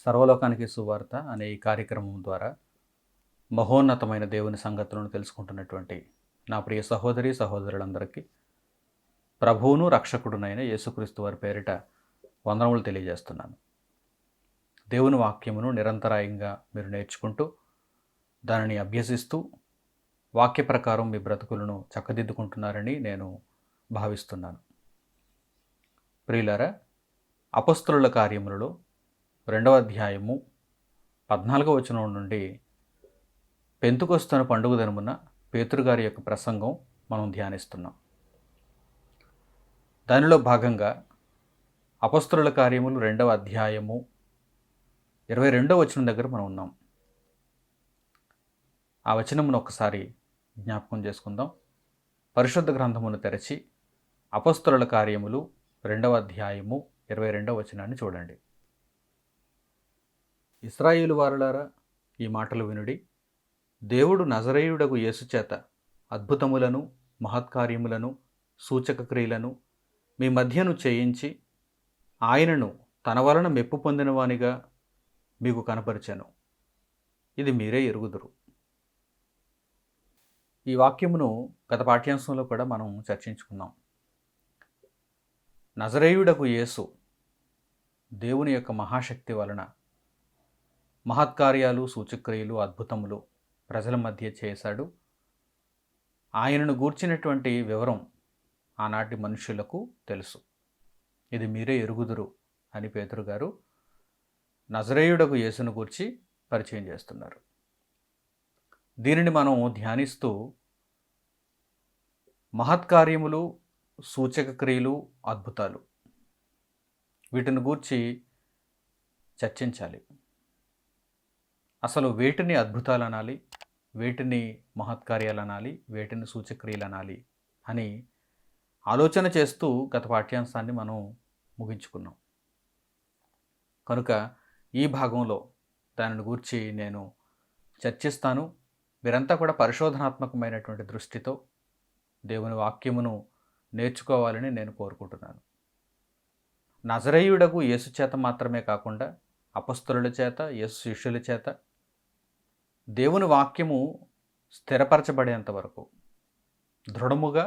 సర్వలోకానికి సువార్త అనే ఈ కార్యక్రమం ద్వారా మహోన్నతమైన దేవుని సంగతులను తెలుసుకుంటున్నటువంటి నా ప్రియ సహోదరి సహోదరులందరికీ ప్రభువును రక్షకుడునైన యేసుక్రీస్తు వారి పేరిట వందనములు తెలియజేస్తున్నాను. దేవుని వాక్యమును నిరంతరాయంగా మీరు నేర్చుకుంటూ దానిని అభ్యసిస్తూ వాక్య ప్రకారం మీ బ్రతుకులను చక్కదిద్దుకుంటున్నారని నేను భావిస్తున్నాను. ప్రియులారా, అపొస్తలుల కార్యములలో 2వ అధ్యాయము 14వ వచనం నుండి పెంతుకొస్తున్న పండుగ దినమున పేతురు గారి యొక్క ప్రసంగం మనం ధ్యానిస్తున్నాం. దానిలో భాగంగా అపొస్తలుల కార్యములు 2వ అధ్యాయము 22వ వచనం దగ్గర మనం ఉన్నాం. ఆ వచనమును ఒకసారి జ్ఞాపకం చేసుకుందాం. పరిశుద్ధ గ్రంథమును తెరచి అపొస్తలుల కార్యములు 2వ అధ్యాయము 22వ వచనాన్ని చూడండి. ఇశ్రాయేలు వారులారా, ఈ మాటలు వినుడి. దేవుడు నజరేయుడగు యేసు చేత అద్భుతములను మహత్కార్యములను సూచక క్రియలను మీ మధ్యను చేయించి ఆయనను తన వలన మెప్పు పొందినవానిగా మీకు కనపరిచాను. ఇది మీరే ఎరుగుదురు. ఈ వాక్యమును గత పాఠ్యాంశంలో కూడా మనం చర్చించుకున్నాం. నజరేయుడకు యేసు దేవుని యొక్క మహాశక్తి వలన మహత్కార్యాలు సూచక్రియలు అద్భుతములు ప్రజల మధ్య చేశాడు. ఆయనను గూర్చినటువంటి వివరం ఆనాటి మనుషులకు తెలుసు. ఇది మీరే ఎరుగుదురు అని పేతురు గారు నజరేయుడకు యేసును గూర్చి పరిచయం చేస్తున్నారు. దీనిని మనం ధ్యానిస్తూ మహత్కార్యములు సూచక క్రియలు అద్భుతాలు వీటిని గూర్చి చర్చించాలి. అసలు వేటిని అద్భుతాలు అనాలి, వేటిని మహత్కార్యాలు అనాలి, వేటిని సూచక్రియలు అనాలి అని ఆలోచన చేస్తూ గత పాఠ్యాంశాన్ని మనం ముగించుకున్నాం. కనుక ఈ భాగంలో దానిని గూర్చి నేను చర్చిస్తాను. మీరంతా కూడా పరిశోధనాత్మకమైనటువంటి దృష్టితో దేవుని వాక్యమును నేర్చుకోవాలని నేను కోరుకుంటున్నాను. నజరేయుడగు యేసు చేత మాత్రమే కాకుండా అపొస్తలుల చేత, యేసు శిష్యుల చేత దేవుని వాక్యము స్థిరపరచబడేంత వరకు, దృఢముగా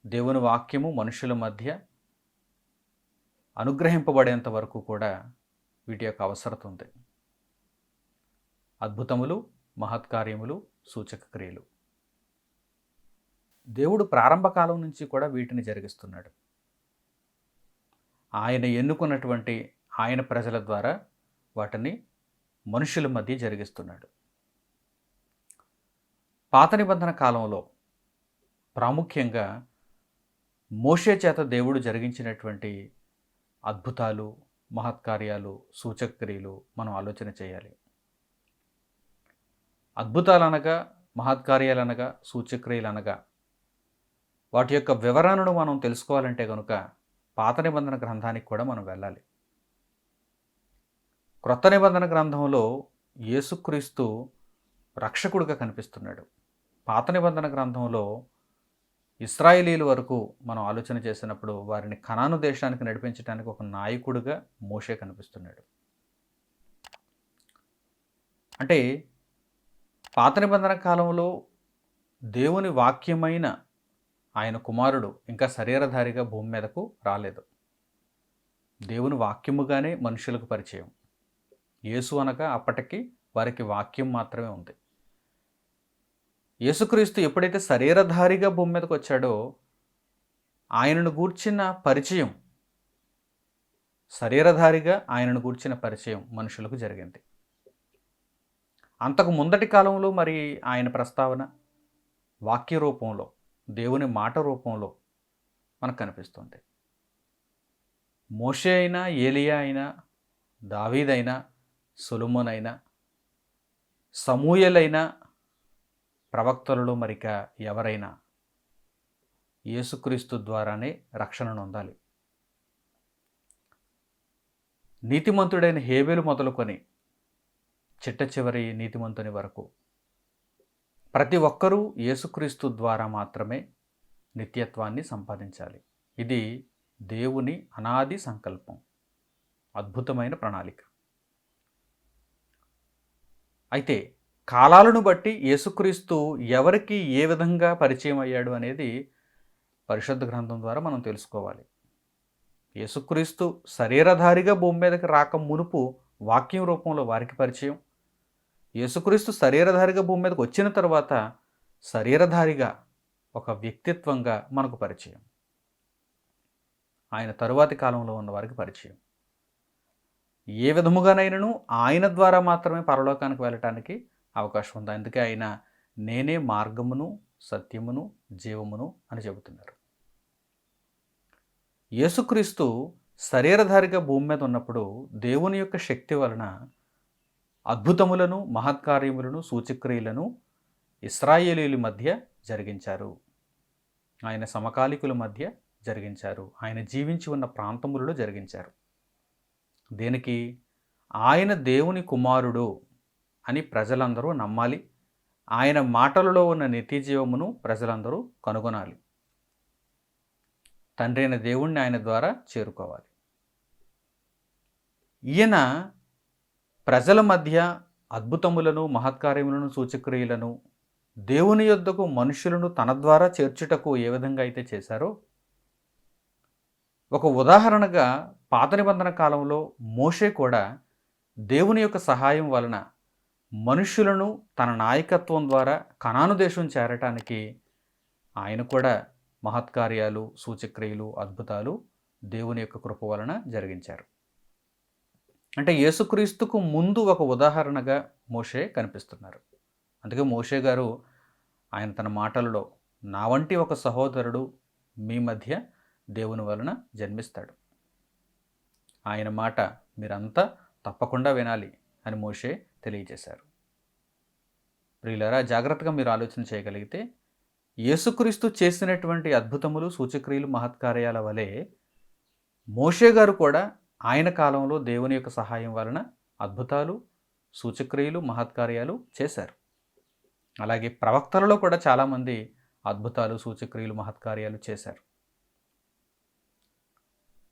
దేవుని వాక్యము మనుషుల మధ్య అనుగ్రహింపబడేంత వరకు కూడా వీటి యొక్క అవసరత ఉంది. అద్భుతములు, మహత్కార్యములు, సూచక క్రియలు దేవుడు ప్రారంభ కాలం నుంచి కూడా వీటిని జరిగిస్తున్నాడు. ఆయన ఎన్నుకున్నటువంటి ఆయన ప్రజల ద్వారా వాటిని మనుషుల మధ్య జరిగిస్తున్నాడు. పాత నిబంధన కాలంలో ప్రాముఖ్యంగా మోషే చేత దేవుడు జరిగించినటువంటి అద్భుతాలు, మహత్కార్యాలు, సూచక క్రియలు మనం ఆలోచన చేయాలి. అద్భుతాలు అనగా, మహత్కార్యాలు అనగా, సూచక్రియలు అనగా వాటి యొక్క వివరణను మనం తెలుసుకోవాలంటే కనుక పాత నిబంధన గ్రంథానికి కూడా మనం వెళ్ళాలి. క్రొత్త నిబంధన గ్రంథంలో యేసుక్రీస్తు రక్షకుడిగా కనిపిస్తున్నాడు. పాత నిబంధన గ్రంథంలో ఇశ్రాయేలీల వరకు మనం ఆలోచన చేసినప్పుడు వారిని కనాను దేశానికి నడిపించడానికి ఒక నాయకుడిగా మోషే కనిపిస్తున్నాడు. అంటే పాత నిబంధన కాలంలో దేవుని వాక్యమైన ఆయన కుమారుడు ఇంకా శరీరధారిగా భూమి మీదకు రాలేదు. దేవుని వాక్యముగానే మనుషులకు పరిచయం. యేసు అనగా అప్పటికి వారికి వాక్యం మాత్రమే ఉంది. యేసుక్రీస్తు ఎప్పుడైతే శరీరధారిగా భూమి మీదకు వచ్చాడో ఆయనను గూర్చిన పరిచయం, శరీరధారిగా ఆయనను గూర్చిన పరిచయం మనుషులకు జరిగింది. అంతకు ముందటి కాలంలో మరి ఆయన ప్రస్తావన వాక్య రూపంలో, దేవుని మాట రూపంలో మనకు కనిపిస్తుంది. మోషే అయినా, ఏలియా అయినా, దావీదైనా, సొలొమోన్ అయినా, సమూయేలైనా, ప్రవక్తలలో మరిక ఎవరైనా యేసుక్రీస్తు ద్వారానే రక్షణ నొందాలి. నీతిమంతుడైన హేబెలు మొదలుకొని చిట్ట చివరి నీతిమంతుని వరకు ప్రతి ఒక్కరూ యేసుక్రీస్తు ద్వారా మాత్రమే నిత్యత్వాన్ని సంపాదించాలి. ఇది దేవుని అనాది సంకల్పం, అద్భుతమైన ప్రణాళిక. అయితే కాలాలను బట్టి యేసుక్రీస్తు ఎవరికి ఏ విధంగా పరిచయం అయ్యాడు అనేది పరిశుద్ధ గ్రంథం ద్వారా మనం తెలుసుకోవాలి. యేసుక్రీస్తు శరీరధారిగా భూమి మీదకి రాక మునుపు వాక్యం రూపంలో వారికి పరిచయం. యేసుక్రీస్తు శరీరధారిగా భూమి మీదకి వచ్చిన తర్వాత శరీరధారిగా ఒక వ్యక్తిత్వంగా మనకు పరిచయం. ఆయన తరువాతి కాలంలో ఉన్న వారికి పరిచయం. ఏ విధముగానైనను ఆయన ద్వారా మాత్రమే పరలోకానికి వెళ్ళటానికి అవకాశం ఉంది. అందుకే ఆయన నేనే మార్గమును, సత్యమును, జీవమును అని చెబుతున్నారు. యేసుక్రీస్తు శరీరధారిగా భూమి మీద ఉన్నప్పుడు దేవుని యొక్క శక్తి వలన అద్భుతములను, మహత్కార్యములను, సూచక్రియలను ఇశ్రాయేలీయుల మధ్య జరిగించారు. ఆయన సమకాలికుల మధ్య జరిగించారు. ఆయన జీవించి ఉన్న ప్రాంతములలో జరిగించారు. దేనికి? ఆయన దేవుని కుమారుడు అని ప్రజలందరూ నమ్మాలి. ఆయన మాటలలో ఉన్న నిత్యజీవమును ప్రజలందరూ కనుగొనాలి. తండ్రి అయిన దేవుణ్ణి ఆయన ద్వారా చేరుకోవాలి. ఈయన ప్రజల మధ్య అద్భుతములను, మహత్కార్యములను, సూచక్రియలను దేవుని యొద్దకు మనుషులను తన ద్వారా చేర్చుటకు ఏ విధంగా అయితే చేశారో, ఒక ఉదాహరణగా పాత నిబంధన కాలంలో మోషే కూడా దేవుని యొక్క సహాయం వలన మనుషులను తన నాయకత్వం ద్వారా కనాను దేశం చేరటానికి ఆయన కూడా మహత్కార్యాలు, సూచక్రియలు, అద్భుతాలు దేవుని యొక్క కృప వలన జరిగించారు. అంటే యేసుక్రీస్తుకు ముందు ఒక ఉదాహరణగా మోషే కనిపిస్తున్నారు. అందుకే మోషే గారు ఆయన తన మాటలలో నా వంటి ఒక సహోదరుడు మీ మధ్య దేవుని వలన జన్మిస్తాడు, ఆయన మాట మీరంతా తప్పకుండా వినాలి అని మోషే తెలియజేశారు. ప్రియులారా, జాగ్రత్తగా మీరు ఆలోచన చేయగలిగితే యేసుక్రీస్తు చేసినటువంటి అద్భుతములు, సూచక్రియలు, మహత్కార్యాల వలె మోషే గారు కూడా ఆయన కాలంలో దేవుని యొక్క సహాయం వలన అద్భుతాలు, సూచక్రియలు, మహత్కార్యాలు చేశారు. అలాగే ప్రవక్తలలో కూడా చాలామంది అద్భుతాలు, సూచక్రియలు, మహత్కార్యాలు చేశారు.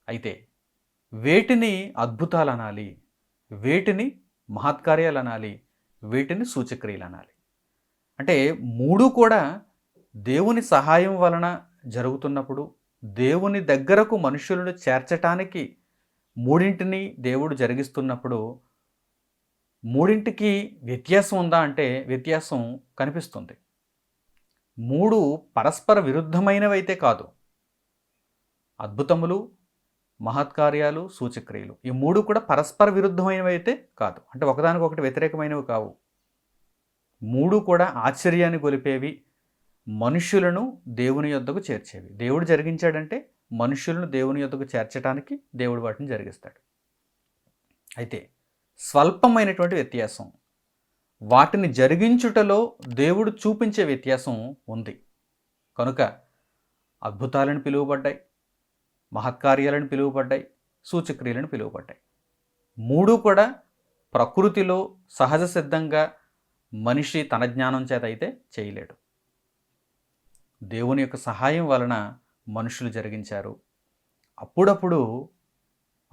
అయితే వేటిని అద్భుతాలు అనాలి, వేటిని మహత్కార్యాలు అనాలి, వేటిని సూచక్రియలు అనాలి? అంటే మూడు కూడా దేవుని సహాయం వలన జరుగుతున్నప్పుడు, దేవుని దగ్గరకు మనుషులను చేర్చటానికి మూడింటిని దేవుడు జరిగిస్తున్నప్పుడు మూడింటికి వ్యత్యాసం ఉందా అంటే వ్యత్యాసం కనిపిస్తుంది. మూడు పరస్పర విరుద్ధమైనవైతే కాదు. అద్భుతములు, మహత్కార్యాలు, సూచక్రియలు ఈ మూడు కూడా పరస్పర విరుద్ధమైనవి అయితే కాదు. అంటే ఒకదానికొకటి వ్యతిరేకమైనవి కావు. మూడు కూడా ఆశ్చర్యాన్ని గొలిపేవి, మనుష్యులను దేవుని యొద్దకు చేర్చేవి. దేవుడు జరిగించాడంటే మనుష్యులను దేవుని యొద్దకు చేర్చడానికి దేవుడు వాటిని జరిగిస్తాడు. అయితే స్వల్పమైనటువంటి వ్యత్యాసం, వాటిని జరిగించుటలో దేవుడు చూపించే వ్యత్యాసం ఉంది. కనుక అద్భుతాలను పిలువబడ్డాయి, మహత్కార్యాలను పిలువబడ్డాయి, సూచక్రియలను పిలువబడ్డాయి. మూడు కూడా ప్రకృతిలో సహజ సిద్ధంగా మనిషి తన జ్ఞానం చేత అయితే చేయలేడు. దేవుని యొక్క సహాయం వలన మనుషులు జరిగించారు.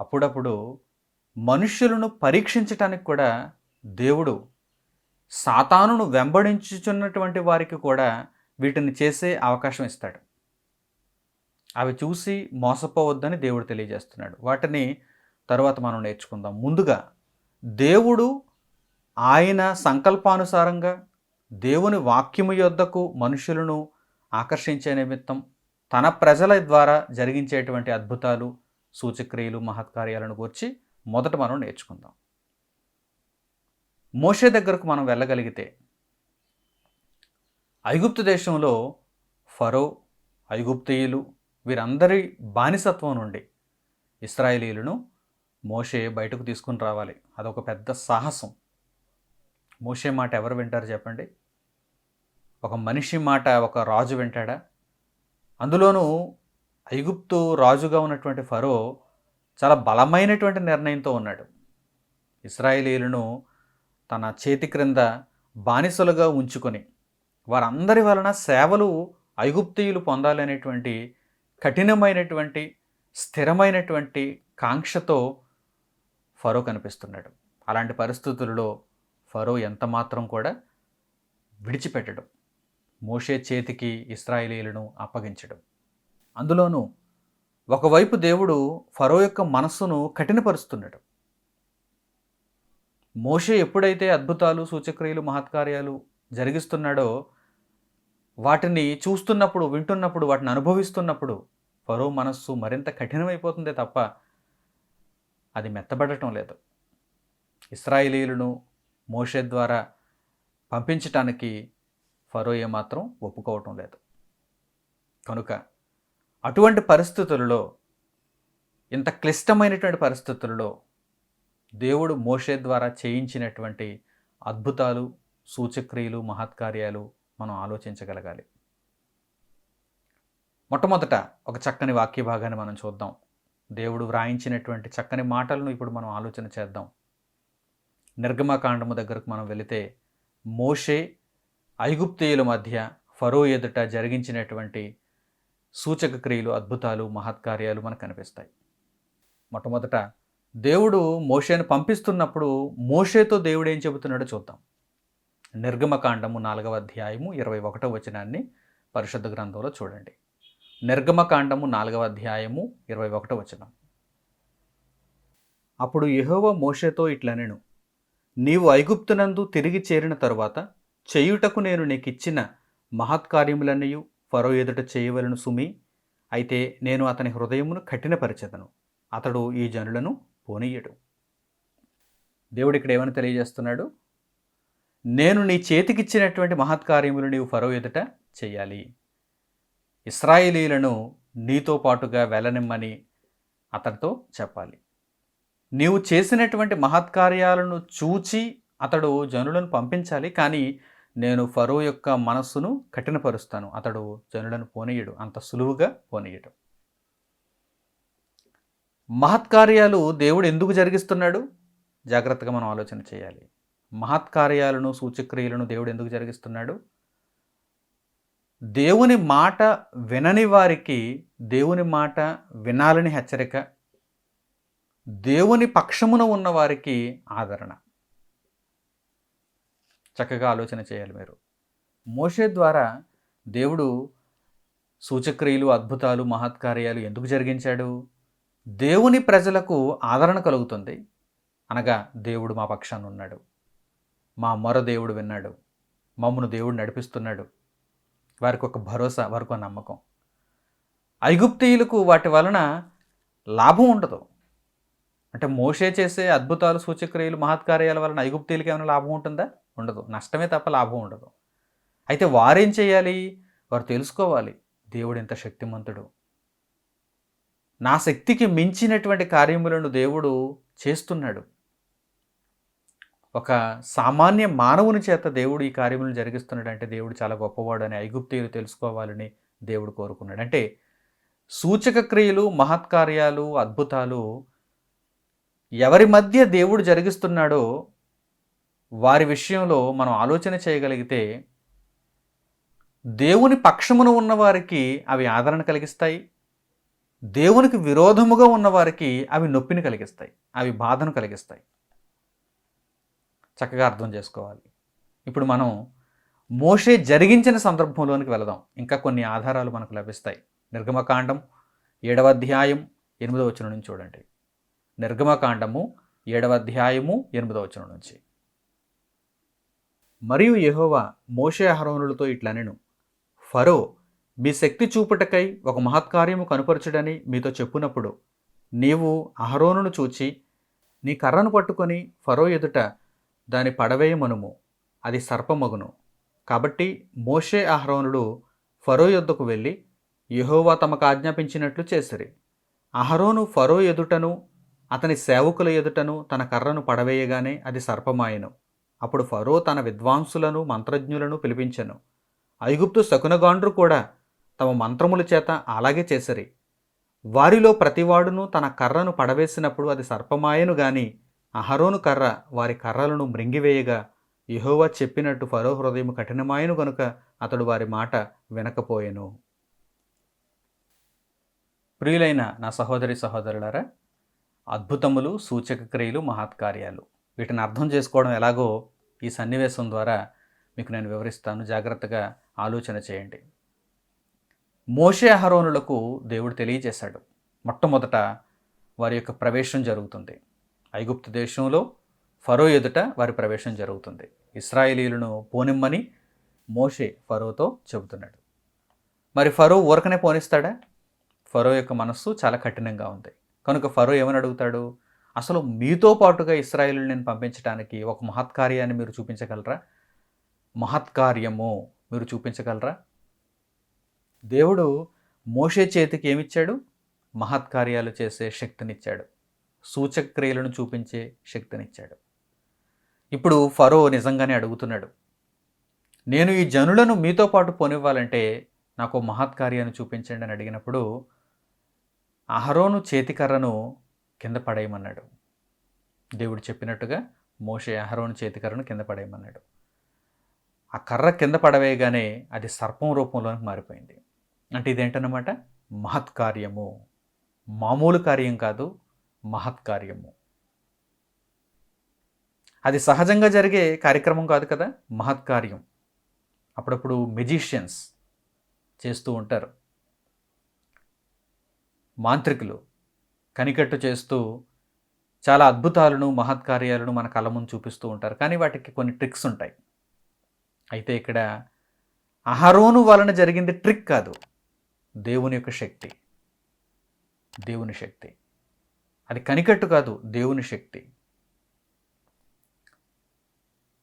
అప్పుడప్పుడు మనుష్యులను పరీక్షించటానికి కూడా దేవుడు సాతానును వెంబడించుచున్నటువంటి వారికి కూడా వీటిని చేసే అవకాశం ఇస్తాడు. అవి చూసి మోసపోవద్దని దేవుడు తెలియజేస్తున్నాడు. వాటిని తరువాత మనం నేర్చుకుందాం. ముందుగా దేవుడు ఆయన సంకల్పానుసారంగా దేవుని వాక్యము యొద్దకు మనుషులను ఆకర్షించే నిమిత్తం తన ప్రజల ద్వారా జరిగించేటువంటి అద్భుతాలు, సూచక్రియలు, మహత్కార్యాలను గురించి మొదట మనం నేర్చుకుందాం. మోషే దగ్గరకు మనం వెళ్ళగలిగితే ఐగుప్తు దేశంలో ఫరో, ఐగుప్తీయులు వీరందరి బానిసత్వం నుండి ఇశ్రాయేలీయులను మోషే బయటకు తీసుకుని రావాలి. అదొక పెద్ద సాహసం. మోషే మాట ఎవరు వింటారు చెప్పండి? ఒక మనిషి మాట ఒక రాజు వింటాడా? అందులోనూ ఐగుప్తు రాజుగా ఉన్నటువంటి ఫరో చాలా బలమైనటువంటి నిర్ణయంతో ఉన్నాడు. ఇశ్రాయేలీయులను తన చేతి క్రింద బానిసలుగా ఉంచుకొని వారందరి వలన సేవలు ఐగుప్తీయులు పొందాలనేటువంటి కఠినమైనటువంటి స్థిరమైనటువంటి కాంక్షతో ఫరో కనిపిస్తున్నాడు. అలాంటి పరిస్థితుల్లో ఫరో ఎంత మాత్రం కూడా విడిచిపెట్టడం, మోషే చేతికి ఇశ్రాయేలీయులను అప్పగించడం. అందులోనూ ఒకవైపు దేవుడు ఫరో యొక్క మనస్సును కఠినపరుస్తున్నాడు. మోషే ఎప్పుడైతే అద్భుతాలు, సూచక్రియలు, మహత్కార్యాలు జరిగిస్తున్నాడో వాటిని చూస్తున్నప్పుడు, వింటున్నప్పుడు, వాటిని అనుభవిస్తున్నప్పుడు ఫరో మనస్సు మరింత కఠినమైపోతుందే తప్ప అది మెత్తబడటం లేదు. ఇశ్రాయేలీయులను మోషే ద్వారా పంపించటానికి ఫరో ఏమాత్రం ఒప్పుకోవటం లేదు. కనుక అటువంటి పరిస్థితులలో, ఇంత క్లిష్టమైనటువంటి పరిస్థితులలో దేవుడు మోషే ద్వారా చేయించినటువంటి అద్భుతాలు, సూచక్రియలు, మహత్కార్యాలు మనం ఆలోచించగలగాలి. మొట్టమొదట ఒక చక్కని వాక్య భాగాన్ని మనం చూద్దాం. దేవుడు వ్రాయించినటువంటి చక్కని మాటలను ఇప్పుడు మనం ఆలోచన చేద్దాం. నిర్గమకాండము దగ్గరకు మనం వెళితే మోషే ఐగుప్తీయుల మధ్య ఫరో ఎదుట జరిగించినటువంటి సూచక క్రియలు, అద్భుతాలు, మహత్కార్యాలు మనకు కనిపిస్తాయి. మొట్టమొదట దేవుడు మోషేను పంపిస్తున్నప్పుడు మోషేతో దేవుడు ఏం చెబుతున్నాడో చూద్దాం. నిర్గమకాండము 4వ అధ్యాయము 21వ వచనాన్ని పరిశుద్ధ గ్రంథంలో చూడండి. నిర్గమకాండము 4వ అధ్యాయము 21వ వచనం. అప్పుడు యెహోవా మోషేతో ఇట్లనెను, నీవు ఐగుప్తునందు తిరిగి చేరిన తరువాత చేయుటకు నేను నీకిచ్చిన మహత్కార్యములన్నయు ఫరో ఎదుట చేయవలను సుమి. అయితే నేను అతని హృదయమును కఠినపరిచెదను, అతడు ఈ జనులను పోనీయడు. దేవుడు ఇక్కడ ఏమని తెలియజేస్తున్నాడు? నేను నీ చేతికిచ్చినటువంటి మహత్కార్యములు నీవు ఫరో ఎదుట చెయ్యాలి. ఇశ్రాయేలీయులను నీతో పాటుగా వెళ్ళనిమ్మని అతడితో చెప్పాలి. నీవు చేసినటువంటి మహత్కార్యాలను చూచి అతడు జనులను పంపించాలి. కానీ నేను ఫరో యొక్క మనస్సును కఠినపరుస్తాను, అతడు జనులను పోనీయడు, అంత సులువుగా పోనీయడు. మహత్కార్యాలు దేవుడు ఎందుకు జరిగిస్తున్నాడు? జాగ్రత్తగా మనం ఆలోచన చేయాలి. మహత్కార్యాలను, సూచక్రియలను దేవుడు ఎందుకు జరిగిస్తున్నాడు? దేవుని మాట వినని వారికి దేవుని మాట వినాలని హెచ్చరిక, దేవుని పక్షమున ఉన్న వారికి ఆదరణ. చక్కగా ఆలోచన చేయాలి మీరు. మోషే ద్వారా దేవుడు సూచక్రియలు, అద్భుతాలు, మహత్కార్యాలు ఎందుకు జరిగించాడు? దేవుని ప్రజలకు ఆదరణ కలుగుతుంది. అనగా దేవుడు మా పక్షాన ఉన్నాడు, మా మొర దేవుడు విన్నాడు, మమ్మను దేవుడు నడిపిస్తున్నాడు. వారికి ఒక భరోసా, వారికి ఒక నమ్మకం. ఐగుప్తీయులకు వాటి వలన లాభం ఉండదు. అంటే మోషే చేసే అద్భుతాలు, సూచక్రియలు, మహత్కార్యాల వలన ఐగుప్తీయులకి ఏమైనా లాభం ఉంటుందా? ఉండదు. నష్టమే తప్ప లాభం ఉండదు. అయితే వారేం చేయాలి? వారు తెలుసుకోవాలి, దేవుడు ఎంత శక్తిమంతుడు, నా శక్తికి మించినటువంటి కార్యములను దేవుడు చేస్తున్నాడు. ఒక సామాన్య మానవుని చేత దేవుడు ఈ కార్యములను జరిగిస్తున్నాడు అంటే దేవుడు చాలా గొప్పవాడు అని ఐగుప్తీయులు తెలుసుకోవాలని దేవుడు కోరుకున్నాడు. అంటే సూచక క్రియలు, మహత్కార్యాలు, అద్భుతాలు ఎవరి మధ్య దేవుడు జరిగిస్తున్నాడో వారి విషయంలో మనం ఆలోచన చేయగలిగితే దేవుని పక్షమున ఉన్నవారికి అవి ఆదరణ కలిగిస్తాయి, దేవునికి విరోధముగా ఉన్నవారికి అవి నొప్పిని కలిగిస్తాయి, అవి బాధను కలిగిస్తాయి. చక్కగా అర్థం చేసుకోవాలి. ఇప్పుడు మనం మోషే జరిగించిన సందర్భంలోనికి వెళదాం. ఇంకా కొన్ని ఆధారాలు మనకు లభిస్తాయి. నిర్గమకాండం 7వ అధ్యాయం 8వ వచనం నుంచి చూడండి. నిర్గమకాండము 7వ అధ్యాయము 8వ వచనం నుంచి. మరియు యెహోవా మోషే అహరోనులతో ఇట్లనెను, ఫరో మీ శక్తి చూపుటకై ఒక మహత్కార్యము కనుపరచుడని మీతో చెప్పునప్పుడు నీవు అహరోనును చూచి నీ కర్రను పట్టుకొని ఫరో ఎదుట దాని పడవేయమనుము, అది సర్పమగును. కాబట్టి మోషే అహరోనులు ఫరో యొద్దకు వెళ్ళి యెహోవా తమకు ఆజ్ఞాపించినట్లు చేసిరి. అహరోను ఫరో ఎదుటను అతని సేవకుల ఎదుటను తన కర్రను పడవేయగానే అది సర్పమాయెను. అప్పుడు ఫరో తన విద్వాంసులను, మంత్రజ్ఞులను పిలిపించెను. ఐగుప్తు శకునగాండ్రు కూడా తమ మంత్రముల చేత అలాగే చేసిరి. వారిలో ప్రతివాడును తన కర్రను పడవేసినప్పుడు అది సర్పమాయెను గాని అహరోను కర్ర వారి కర్రలను మృంగివేయగా యెహోవా చెప్పినట్టు ఫరో హృదయం కఠినమాయెను గనుక అతడు వారి మాట వినకపోయెను. ప్రియులైన నా సహోదరి సహోదరులారా, అద్భుతములు, సూచక క్రియలు, మహత్కార్యాలు వీటిని అర్థం చేసుకోవడం ఎలాగో ఈ సన్నివేశం ద్వారా మీకు నేను వివరిస్తాను. జాగ్రత్తగా ఆలోచన చేయండి. మోషే అహరోనులకు దేవుడు తెలియజేశాడు. మొట్టమొదట వారి యొక్క ప్రవేశం జరుగుతుంది. ఐగుప్తు దేశంలో ఫరో ఎదుట వారి ప్రవేశం జరుగుతుంది. ఇశ్రాయేలీయులను పోనిమ్మని మోషే ఫరోతో చెబుతున్నాడు. మరి ఫరో ఊరకనే పోనిస్తాడా? ఫరో యొక్క మనస్సు చాలా కఠినంగా ఉంది. కనుక ఫరో ఏమని అడుగుతాడు? అసలు మీతో పాటుగా ఇశ్రాయేలుని నేను పంపించడానికి ఒక మహత్కార్యాన్ని మీరు చూపించగలరా? మహత్కార్యము మీరు చూపించగలరా? దేవుడు మోషే చేతికి ఏమిచ్చాడు? మహత్కార్యాలు చేసే శక్తినిచ్చాడు. సూచక్రియలను చూపించే శక్తినిచ్చాడు. ఇప్పుడు ఫరో నిజంగానే అడుగుతున్నాడు, నేను ఈ జనులను మీతో పాటు పోనివ్వాలంటే నాకు మహత్కార్యాన్ని చూపించండి అని అడిగినప్పుడు అహరోను చేతికర్రను కింద పడేయమన్నాడు. దేవుడు చెప్పినట్టుగా మోషే అహరోను చేతికర్రను కింద పడేయమన్నాడు. ఆ కర్ర కింద పడవేయగానే అది సర్పం రూపంలోకి మారిపోయింది. అంటే ఇదేంటన్నమాట? మహత్కార్యము. మామూలు కార్యం కాదు, మహత్కార్యము. అది సహజంగా జరిగే కార్యక్రమం కాదు కదా, మహత్కార్యం. అప్పుడప్పుడు మెజిషియన్స్ చేస్తూ ఉంటారు. మాంత్రికులు కనికట్టు చేస్తూ చాలా అద్భుతాలను మహత్కార్యాలను మన కళ్ళ ముందు చూపిస్తూ ఉంటారు. కానీ వాటికి కొన్ని ట్రిక్స్ ఉంటాయి. అయితే ఇక్కడ అహరోను వలన జరిగింది ట్రిక్ కాదు, దేవుని యొక్క శక్తి. దేవుని శక్తి. అది కనికట్టు కాదు, దేవుని శక్తి.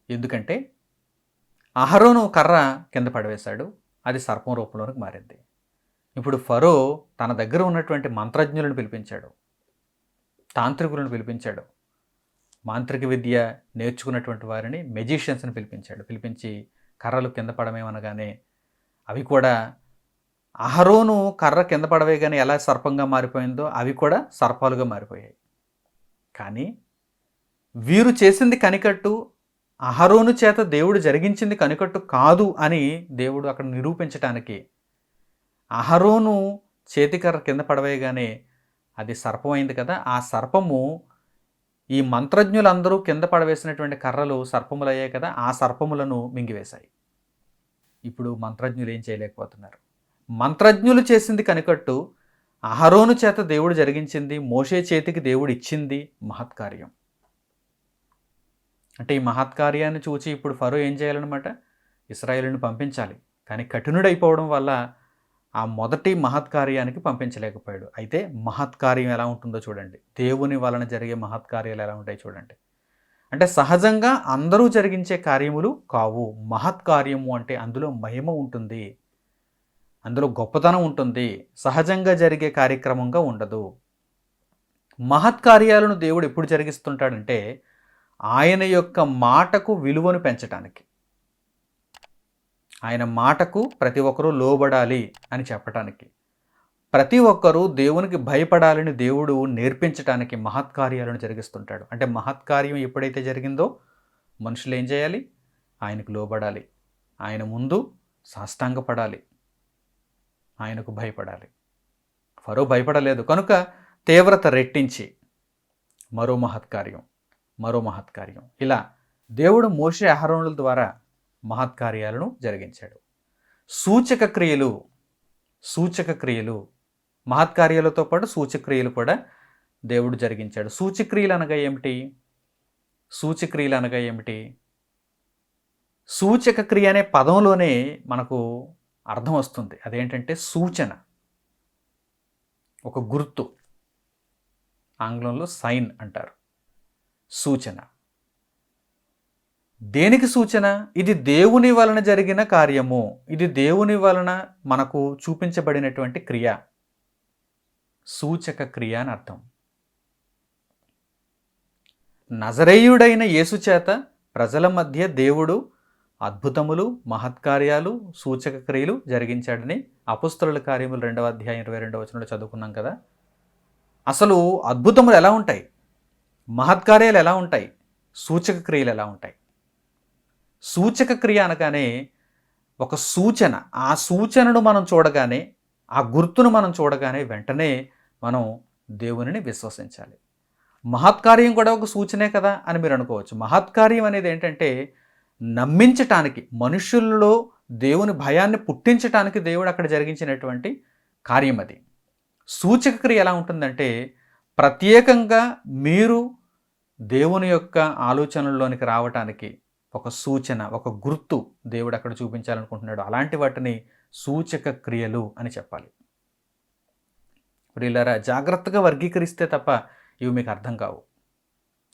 ఎందుకంటే అహరోను కర్ర కింద పడవేశాడు, అది సర్పం రూపంలోకి మారింది. ఇప్పుడు ఫరో తన దగ్గర ఉన్నటువంటి మంత్రజ్ఞులను పిలిపించాడు, తాంత్రికులను పిలిపించాడు, మాంత్రిక విద్య నేర్చుకున్నటువంటి వారిని, మెజిషియన్స్ని పిలిపించి కర్రలు కింద పడమేమనగానే అవి కూడా అహరోను కర్ర కింద పడవేగానే ఎలా సర్పంగా మారిపోయిందో అవి కూడా సర్పాలుగా మారిపోయాయి. కానీ వీరు చేసింది కనికట్టు, అహరోను చేత దేవుడు జరిగించింది కనికట్టు కాదు అని దేవుడు అక్కడ నిరూపించటానికి అహరోను చేతికర్ర కింద పడవేయగానే అది సర్పం అయింది కదా, ఆ సర్పము ఈ మంత్రజ్ఞులందరూ కింద పడవేసినటువంటి కర్రలు సర్పములు అయ్యాయి కదా, ఆ సర్పములను మింగివేశాయి. ఇప్పుడు మంత్రజ్ఞులు ఏం చేయలేకపోతున్నారు. మంత్రజ్ఞులు చేసింది కనికట్టు, అహరోను చేత దేవుడు జరిగించింది, మోషే చేతికి దేవుడు ఇచ్చింది మహత్కార్యం. అంటే ఈ మహత్కార్యాన్ని చూచి ఇప్పుడు ఫరో ఏం చేయాలన్నమాట? ఇశ్రాయేలుని పంపించాలి. కానీ కఠినుడైపోవడం వల్ల ఆ మొదటి మహత్కార్యానికి పంపించలేకపోయాడు. అయితే మహత్కార్యం ఎలా ఉంటుందో చూడండి. దేవుని వలన జరిగే మహత్కార్యాలు ఎలా ఉంటాయి చూడండి. అంటే సహజంగా అందరూ జరిగించే కార్యములు కావు. మహత్కార్యము అంటే అందులో మహిమ ఉంటుంది, అందులో గొప్పతనం ఉంటుంది, సహజంగా జరిగే కార్యక్రమంగా ఉండదు. మహత్కార్యాలను దేవుడు ఎప్పుడు జరిగిస్తుంటాడంటే ఆయన యొక్క మాటకు విలువను పెంచటానికి, ఆయన మాటకు ప్రతి ఒక్కరూ లోబడాలి అని చెప్పటానికి, ప్రతి ఒక్కరూ దేవునికి భయపడాలని దేవుడు నేర్పించటానికి మహత్కార్యాలను జరిగిస్తుంటాడు. అంటే మహత్కార్యం ఎప్పుడైతే జరిగిందో మనుషులు ఏం చేయాలి? ఆయనకు లోబడాలి, ఆయన ముందు సాష్టాంగపడాలి, ఆయనకు భయపడాలి. ఫరో భయపడలేదు కనుక తీవ్రత రెట్టించి మరో మహత్కార్యం ఇలా దేవుడు మోషే అహరోనుల ద్వారా మహత్కార్యాలను జరిగించాడు. సూచక క్రియలు మహత్కార్యాలతో పాటు సూచక్రియలు కూడా దేవుడు జరిగించాడు. సూచక్రియలు అనగా ఏమిటి? సూచక క్రియ అనే పదంలోనే మనకు అర్థం వస్తుంది. అదేంటంటే సూచన, ఒక గుర్తు. ఆంగ్లంలో సైన్ అంటారు. సూచన దేనికి సూచన? ఇది దేవుని వలన జరిగిన కార్యము, ఇది దేవుని వలన మనకు చూపించబడినటువంటి క్రియ. సూచక క్రియ అని అర్థం. నజరేయుడైన యేసు చేత ప్రజల మధ్య దేవుడు అద్భుతములు, మహత్కార్యాలు, సూచక క్రియలు జరిగించాడని అపోస్తలుల కార్యములు 2వ అధ్యాయం 22వ వచనంలో చదువుకున్నాం కదా. అసలు అద్భుతములు ఎలా ఉంటాయి? మహత్కార్యాలు ఎలా ఉంటాయి? సూచక క్రియలు ఎలా ఉంటాయి? సూచక క్రియ అనగానే ఒక సూచన. ఆ సూచనను మనం చూడగానే, ఆ గుర్తును మనం చూడగానే వెంటనే మనం దేవునిని విశ్వసించాలి. మహత్కార్యం కూడా ఒక సూచనే కదా అని మీరు అనుకోవచ్చు. మహత్కార్యం అనేది ఏంటంటే నమ్మించటానికి, మనుషుల్లో దేవుని భయాన్ని పుట్టించటానికి దేవుడు అక్కడ జరిగించినటువంటి కార్యం అది. సూచక క్రియ ఎలా ఉంటుందంటే, ప్రత్యేకంగా మీరు దేవుని యొక్క ఆలోచనల్లోనికి రావటానికి ఒక సూచన, ఒక గుర్తు దేవుడు అక్కడ చూపించాలనుకుంటున్నాడు. అలాంటి వాటిని సూచక క్రియలు అని చెప్పాలి. ప్రియులారా, జాగ్రత్తగా వర్గీకరిస్తే తప్ప ఇవి మీకు అర్థం కావు.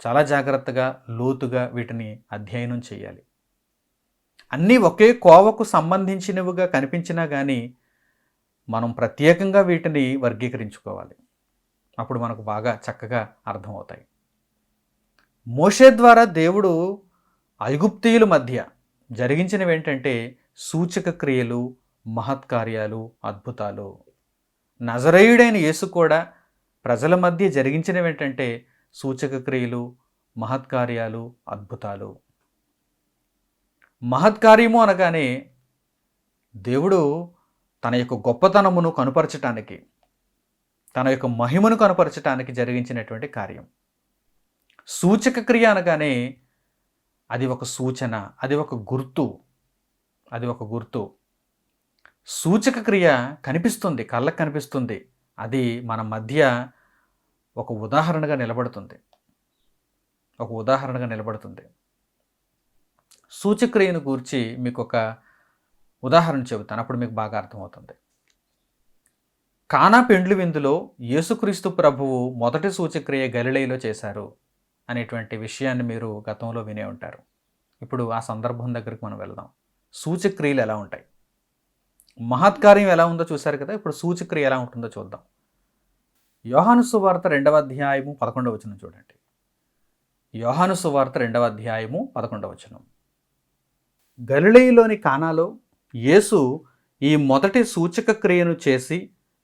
చాలా జాగ్రత్తగా, లోతుగా వీటిని అధ్యయనం చేయాలి. అన్నీ ఒకే కోవకు సంబంధించినవిగా కనిపించినా కానీ మనం ప్రత్యేకంగా వీటిని వర్గీకరించుకోవాలి. అప్పుడు మనకు బాగా చక్కగా అర్థమవుతాయి. మోషే ద్వారా దేవుడు ఐగుప్తీయుల మధ్య జరిగించినవి ఏంటంటే సూచక క్రియలు, మహత్కార్యాలు, అద్భుతాలు. నజరేయుడైన యేసు కూడా ప్రజల మధ్య జరిగించినవి ఏంటంటే సూచక క్రియలు, మహత్కార్యాలు, అద్భుతాలు. మహత్కార్యము అనగానే దేవుడు తన యొక్క గొప్పతనమును కనుపరచటానికి, తన యొక్క మహిమను కనుపరచటానికి జరిగించినటువంటి కార్యం. సూచక క్రియ అనగానే అది ఒక సూచన, అది ఒక గుర్తు, అది ఒక గుర్తు. సూచక క్రియ కనిపిస్తుంది, కళ్ళకు కనిపిస్తుంది. అది మన మధ్య ఒక ఉదాహరణగా నిలబడుతుంది, ఒక ఉదాహరణగా నిలబడుతుంది. సూచక్రియను గూర్చి మీకు ఒక ఉదాహరణ చెబుతాను, అప్పుడు మీకు బాగా అర్థమవుతుంది. కానా పెండ్లి విందులో యేసుక్రీస్తు ప్రభువు మొదటి సూచక్రియ గలిలయలో చేశారు అనేటువంటి విషయాన్ని మీరు గతంలో వినే ఉంటారు. ఇప్పుడు ఆ సందర్భం దగ్గరికి మనం వెళ్దాం. సూచక్రియలు ఎలా ఉంటాయి, మహత్కార్యం ఎలా ఉందో చూశారు కదా. ఇప్పుడు సూచక్రియ ఎలా ఉంటుందో చూద్దాం. యోహాను సువార్త 2వ అధ్యాయము 11వ వచనం చూడండి. యోహాను సువార్త 2వ అధ్యాయము 11వ వచనం. గలిలయలోని కానాలో యేసు ఈ మొదటి సూచక క్రియను చేసి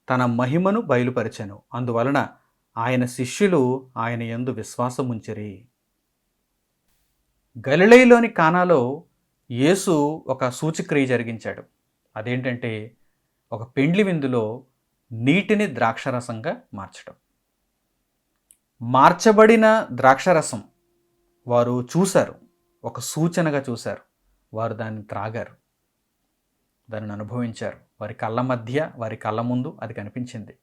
తన మహిమను బయలుపరిచెను. అందువలన ఆయన శిష్యులు ఆయన యందు విశ్వాసముంచిరి. గలిలయలోని కానాలో యేసు ఒక సూచక్రియ జరిగించాడు. అదేంటంటే ఒక పెండ్లి విందులో నీటిని ద్రాక్షరసంగా మార్చడం. మార్చబడిన ద్రాక్షరసం వారు చూశారు, ఒక సూచనగా చూశారు. వారు దాన్ని త్రాగారు, దానిని అనుభవించారు. వారి కళ్ళ మధ్య, వారి కళ్ళ ముందు అది కనిపించింది.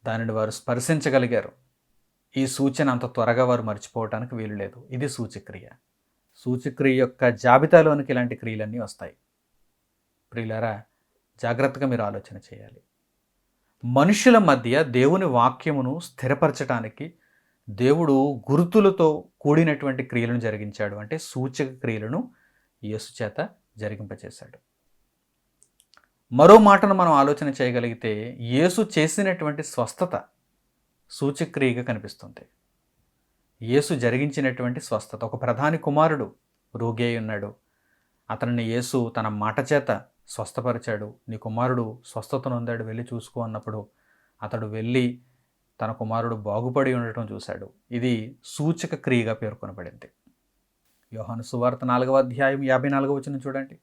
దానిని వారు స్పర్శించగలిగారు. ఈ సూచన అంత త్వరగా వారు మర్చిపోవటానికి వీలు లేదు. ఇది సూచక్రియ. సూచక్రియ యొక్క జాబితాలోనికి ఇలాంటి క్రియలన్నీ వస్తాయి. ప్రియులారా, జాగ్రత్తగా మీరు ఆలోచన చేయాలి. మనుషుల మధ్య దేవుని వాక్యమును స్థిరపరచడానికి దేవుడు గుర్తులతో కూడినటువంటి క్రియలను జరిగించాడు. అంటే సూచక క్రియలను యేసు చేత జరిగింపచేశాడు. మరో మాటను మనం ఆలోచన చేయగలిగితే యేసు చేసినటువంటి స్వస్థత సూచక్రియగా కనిపిస్తుంది. యేసు జరిగించినటువంటి స్వస్థత. ఒక ప్రధాని కుమారుడు రోగి అయి ఉన్నాడు. అతనిని యేసు తన మాట చేత స్వస్థపరిచాడు. నీ కుమారుడు స్వస్థత నొందాడు, వెళ్ళి చూసుకో అన్నప్పుడు అతడు వెళ్ళి తన కుమారుడు బాగుపడి ఉండటం చూశాడు. ఇది సూచక క్రియగా పేర్కొనబడింది. యోహాను సువార్త 4వ అధ్యాయం 54వ వచనం చూడండి.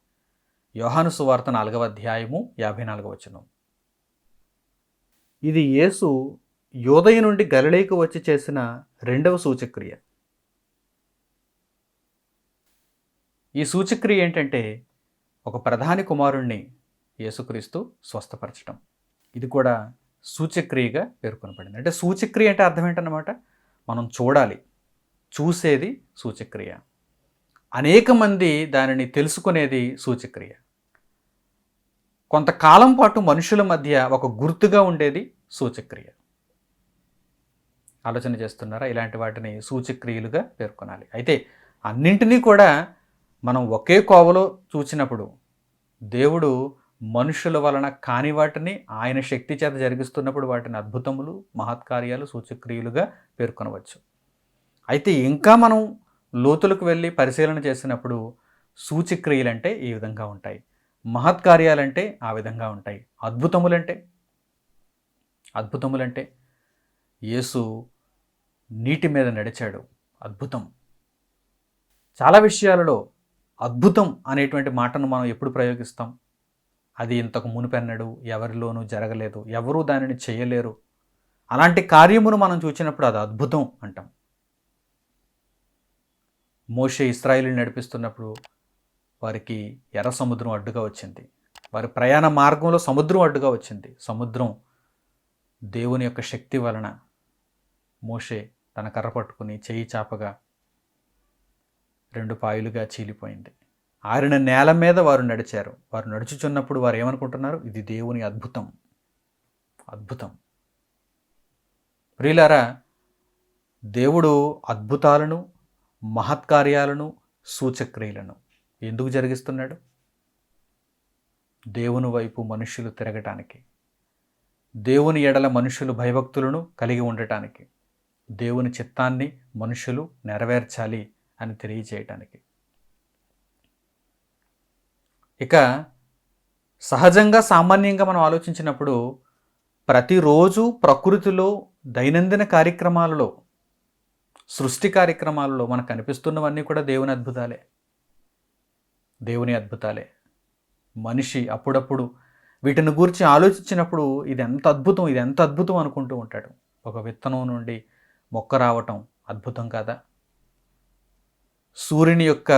యోహాను సువార్త 4వ అధ్యాయము 54వ వచనం. ఇది యేసు యోదయ నుండి గలిలయకు వచ్చి చేసిన రెండవ సూచక్రియ. ఈ సూచక్రియ ఏంటంటే ఒక ప్రధాని కుమారుణ్ణి యేసుక్రీస్తు స్వస్థపరచడం. ఇది కూడా సూచక్రియగా పేర్కొనబడింది. అంటే సూచక్రియ అంటే అర్థం ఏంటన్నమాట, మనం చూడాలి, చూసేది సూచక్రియ. అనేక మంది దానిని తెలుసుకునేది సూచక్రియ. కొంతకాలం పాటు మనుషుల మధ్య ఒక గుర్తుగా ఉండేది సూచక్రియ. ఆలోచన చేస్తున్నారా? ఇలాంటి వాటిని సూచక్రియలుగా పేర్కొనాలి. అయితే అన్నింటినీ కూడా మనం ఒకే కోవలో చూసినప్పుడు దేవుడు మనుషుల వలన కాని వాటిని ఆయన శక్తి చేత జరిగిస్తున్నప్పుడు వాటిని అద్భుతములు, మహత్కార్యాలు, సూచక్రియలుగా పేర్కొనవచ్చు. అయితే ఇంకా మనం లోతులకు వెళ్ళి పరిశీలన చేసినప్పుడు సూచక్రియలంటే ఈ విధంగా ఉంటాయి, మహత్కార్యాలంటే ఆ విధంగా ఉంటాయి, అద్భుతములంటే యేసు నీటి మీద నడిచాడు, అద్భుతం. చాలా విషయాలలో అద్భుతం అనేటువంటి మాటను మనం ఎప్పుడు ప్రయోగిస్తాం? అది ఇంతకు మునుపెన్నడు ఎవరిలోనూ జరగలేదు, ఎవరూ దానిని చేయలేరు, అలాంటి కార్యమును మనం చూసినప్పుడు అది అద్భుతం అంటాం. మోషే ఇశ్రాయేలుని నడిపిస్తున్నప్పుడు వారికి ఎర్ర సముద్రం అడ్డుగా వచ్చింది. వారి ప్రయాణ మార్గంలో సముద్రం అడ్డుగా వచ్చింది. సముద్రం దేవుని యొక్క శక్తి వలన మోషే తన కర్ర పట్టుకుని చేయి చాపగా 2 పాయలుగా చీలిపోయింది. ఆరిన నేల మీద వారు నడిచారు. వారు నడుచుచున్నప్పుడు వారు ఏమనుకుంటున్నారు? ఇది దేవుని అద్భుతం, అద్భుతం. ప్రియులారా, దేవుడు అద్భుతాలను, మహత్కార్యాలను, సూచక్రియలను ఎందుకు జరిగిస్తున్నాడు? దేవుని వైపు మనుషులు తిరగటానికి, దేవుని ఎడల మనుషులు భయభక్తులను కలిగి ఉండటానికి, దేవుని చిత్తాన్ని మనుషులు నెరవేర్చాలి అని తెలియజేయటానికి. ఇక సహజంగా సామాన్యంగా మనం ఆలోచించినప్పుడు ప్రతిరోజు ప్రకృతిలో దైనందిన కార్యక్రమాలలో, సృష్టి కార్యక్రమాలలో మనకు కనిపిస్తున్నవన్నీ కూడా దేవుని అద్భుతాలే, దేవుని అద్భుతాలే. మనిషి అప్పుడప్పుడు వీటిని గురించి ఆలోచించినప్పుడు ఇది ఎంత అద్భుతం, ఇది ఎంత అద్భుతం అనుకుంటూ ఉంటాడు. ఒక విత్తనం నుండి మొక్క రావటం అద్భుతం కాదా? సూర్యుని యొక్క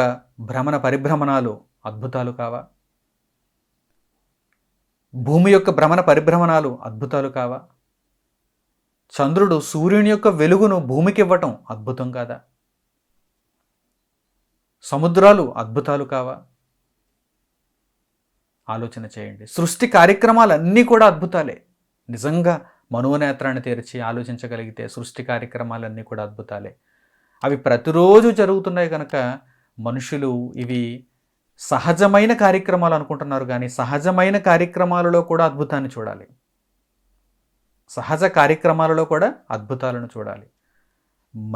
భ్రమణ పరిభ్రమణాలు అద్భుతాలు కావా? భూమి యొక్క భ్రమణ పరిభ్రమణాలు అద్భుతాలు కావా? చంద్రుడు సూర్యుని యొక్క వెలుగును భూమికి ఇవ్వటం అద్భుతం కాదా? సముద్రాలు అద్భుతాలు కావా? ఆలోచన చేయండి. సృష్టి కార్యక్రమాలన్నీ కూడా అద్భుతాలే. నిజంగా మనోనేత్రాన్ని తెరిచి ఆలోచించగలిగితే సృష్టి కార్యక్రమాలన్నీ కూడా అద్భుతాలే. అవి ప్రతిరోజు జరుగుతున్నాయి కనుక మనుషులు ఇవి సహజమైన కార్యక్రమాలు అనుకుంటున్నారు. కానీ సహజమైన కార్యక్రమాలలో కూడా అద్భుతాన్ని చూడాలి. సహజ కార్యక్రమాలలో కూడా అద్భుతాలను చూడాలి.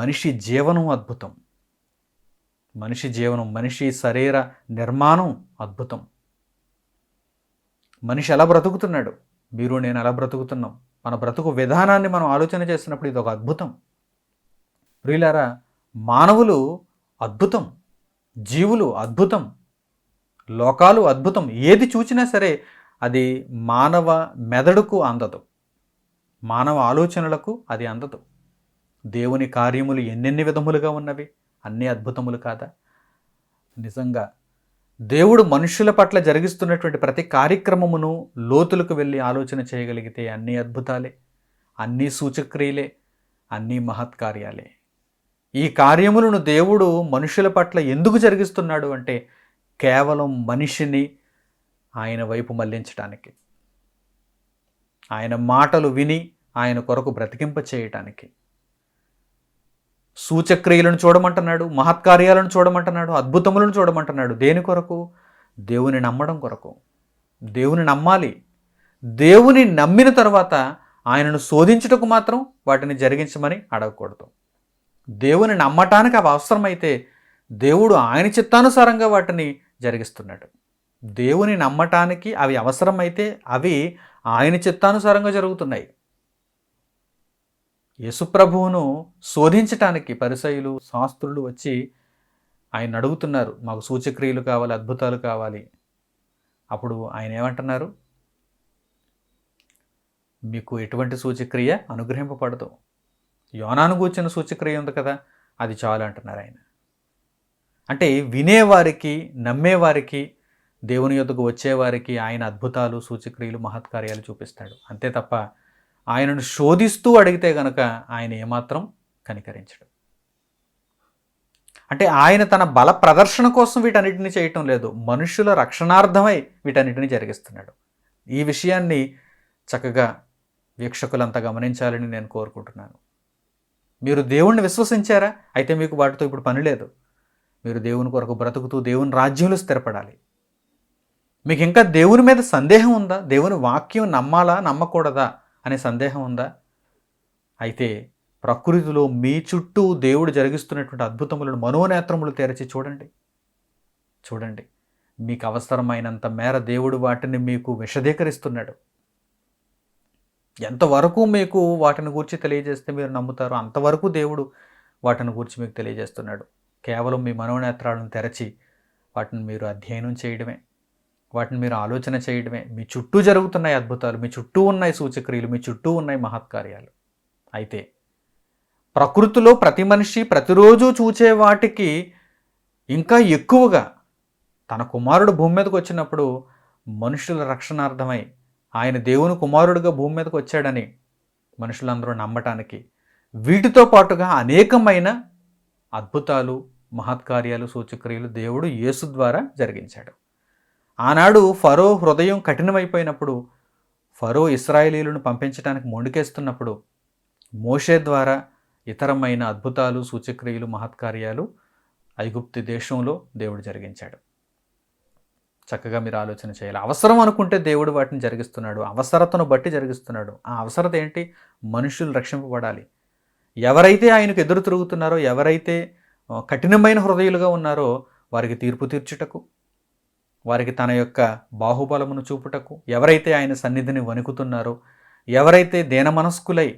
మనిషి జీవనం అద్భుతం. మనిషి జీవనం, మనిషి శరీర నిర్మాణం అద్భుతం. మనిషి ఎలా బ్రతుకుతున్నాడు, మీరు నేను ఎలా బ్రతుకుతున్నాం, మన బ్రతుకు విధానాన్ని మనం ఆలోచన చేసినప్పుడు ఇది ఒక అద్భుతం. ప్రియులారా, మానవులు అద్భుతం, జీవులు అద్భుతం, లోకాలు అద్భుతం. ఏది చూచినా సరే అది మానవ మెదడుకు అందదు, మానవ ఆలోచనలకు అది అందదు. దేవుని కార్యములు ఎన్నెన్ని విధములుగా ఉన్నవి, అన్నీ అద్భుతములు కాదా? నిజంగా దేవుడు మనుషుల పట్ల జరిగిస్తున్నటువంటి ప్రతి కార్యక్రమమును లోతులకు వెళ్ళి ఆలోచన చేయగలిగితే అన్నీ అద్భుతాలే, అన్నీ సూచక్రియలే, అన్నీ మహత్కార్యాలే. ఈ కార్యములను దేవుడు మనుషుల పట్ల ఎందుకు జరిగిస్తున్నాడు అంటే కేవలం మనిషిని ఆయన వైపు మళ్లించటానికి, ఆయన మాటలు విని ఆయన కొరకు బ్రతికింప చేయటానికి. సూచక్రియలను చూడమంటున్నాడు, మహత్కార్యాలను చూడమంటున్నాడు, అద్భుతములను చూడమంటున్నాడు. దేని కొరకు? దేవుని నమ్మడం కొరకు. దేవుని నమ్మాలి. దేవుని నమ్మిన తర్వాత ఆయనను శోధించుటకు మాత్రం వాటిని జరిగించమని అడగకూడదు. దేవుని నమ్మటానికి అవి అవసరమైతే దేవుడు ఆయన చిత్తానుసారంగా వాటిని జరిగిస్తున్నాడు. దేవుని నమ్మటానికి అవి అవసరమైతే అవి ఆయన చిత్తానుసారంగా జరుగుతున్నాయి. యేసుప్రభువును శోధించటానికి పరిసయ్యులు, శాస్త్రులు వచ్చి ఆయన అడుగుతున్నారు, మాకు సూచక్రియలు కావాలి, అద్భుతాలు కావాలి. అప్పుడు ఆయన ఏమంటున్నారు? మీకు ఎటువంటి సూచక్రియ అనుగ్రహింపబడదు. యోనాను గూర్చిన సూచక్రియ ఉంది కదా, అది చాలు అంటున్నారు ఆయన. అంటే వినేవారికి, నమ్మేవారికి, దేవుని యొద్దకు వచ్చేవారికి ఆయన అద్భుతాలు, సూచక్రియలు, మహత్కార్యాలు చూపిస్తాడు. అంతే తప్ప ఆయనను శోధిస్తూ అడిగితే గనక ఆయన ఏమాత్రం కనికరించడు. అంటే ఆయన తన బల ప్రదర్శన కోసం వీటన్నిటిని చేయటం లేదు, మనుషుల రక్షణార్థమై వీటన్నిటిని జరిగిస్తున్నాడు. ఈ విషయాన్ని చక్కగా వీక్షకులంతా గమనించాలని నేను కోరుకుంటున్నాను. మీరు దేవుణ్ణి విశ్వసించారా? అయితే మీకు వాటితో ఇప్పుడు పని లేదు. మీరు దేవుని కొరకు బ్రతుకుతూ దేవుని రాజ్యంలో స్థిరపడాలి. మీకు ఇంకా దేవుని మీద సందేహం ఉందా? దేవుని వాక్యం నమ్మాలా, నమ్మకూడదా అనే సందేహం ఉందా? అయితే ప్రకృతిలో మీ చుట్టూ దేవుడు జరిగిస్తున్నటువంటి అద్భుతములను మనోనేత్రములు తెరచి చూడండి. చూడండి, మీకు అవసరమైనంత మేర దేవుడు వాటిని మీకు విశదీకరిస్తున్నాడు. ఎంతవరకు మీకు వాటిని గురించి తెలియజేస్తే మీరు నమ్ముతారో అంతవరకు దేవుడు వాటిని గురించి మీకు తెలియజేస్తున్నాడు. కేవలం మీ మనోనేత్రాలను తెరచి వాటిని మీరు అధ్యయనం చేయడమే, వాటిని మీరు ఆలోచన చేయడమే. మీ చుట్టూ జరుగుతున్నాయి అద్భుతాలు, మీ చుట్టూ ఉన్నాయి సూచక్రియలు, మీ చుట్టూ ఉన్నాయి మహత్కార్యాలు. అయితే ప్రకృతిలో ప్రతి మనిషి ప్రతిరోజు చూచే వాటికి ఇంకా ఎక్కువగా తన కుమారుడు భూమి మీదకి వచ్చినప్పుడు మనుషుల రక్షణార్థమై ఆయన దేవుని కుమారుడిగా భూమి మీదకి వచ్చాడని మనుషులందరూ నమ్మటానికి వీటితో పాటుగా అనేకమైన అద్భుతాలు, మహత్కార్యాలు, సూచక్రియలు దేవుడు యేసు ద్వారా జరిగించాడు. ఆనాడు ఫరో హృదయం కఠినమైపోయినప్పుడు, ఫరో ఇశ్రాయేలీయులను పంపించడానికి మొండికేస్తున్నప్పుడు మోషే ద్వారా ఇతరమైన అద్భుతాలు, సూచక్రియలు, మహత్కార్యాలు ఐగుప్తు దేశంలో దేవుడు జరిగించాడు. చక్కగా మీరు ఆలోచన చేయాలి. అవసరం అనుకుంటే దేవుడు వాటిని జరిగిస్తున్నాడు, అవసరతను బట్టి జరిగిస్తున్నాడు. ఆ అవసరత ఏంటి? మనుషులు రక్షింపబడాలి. ఎవరైతే ఆయనకు ఎదురు తిరుగుతున్నారో, ఎవరైతే కఠినమైన హృదయులుగా ఉన్నారో వారికి తీర్పు తీర్చుటకు, వారికి తన యొక్క బాహుబలమును చూపుటకు, ఎవరైతే ఆయన సన్నిధిని వణుకుతున్నారో, ఎవరైతే దీనమనస్కులై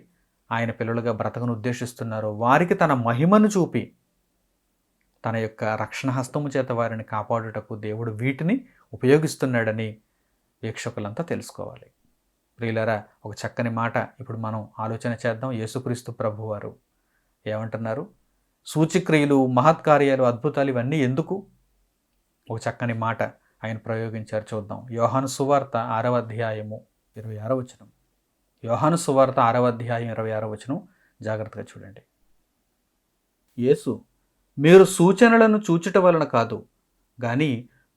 ఆయన పిల్లలుగా బ్రతకను ఉద్దేశిస్తున్నారో వారికి తన మహిమను చూపి తన యొక్క రక్షణ హస్తము చేత వారిని కాపాడుటకు దేవుడు వీటిని ఉపయోగిస్తున్నాడని వీక్షకులంతా తెలుసుకోవాలి. ప్రియులారా, ఒక చక్కని మాట ఇప్పుడు మనం ఆలోచన చేద్దాం. యేసుక్రీస్తు ప్రభువారు ఏమంటున్నారు? సూచక్రియలు, మహత్కార్యాలు, అద్భుతాలు ఇవన్నీ ఎందుకు? ఒక చక్కని మాట ఆయన ప్రయోగించారు, చూద్దాం. యోహాను సువార్త 6వ అధ్యాయము 26వ వచనం. యోహాను సువార్త 6వ అధ్యాయం 26వ వచనం జాగ్రత్తగా చూడండి. యేసు, మీరు సూచనలను చూచుట వలన కాదు గాని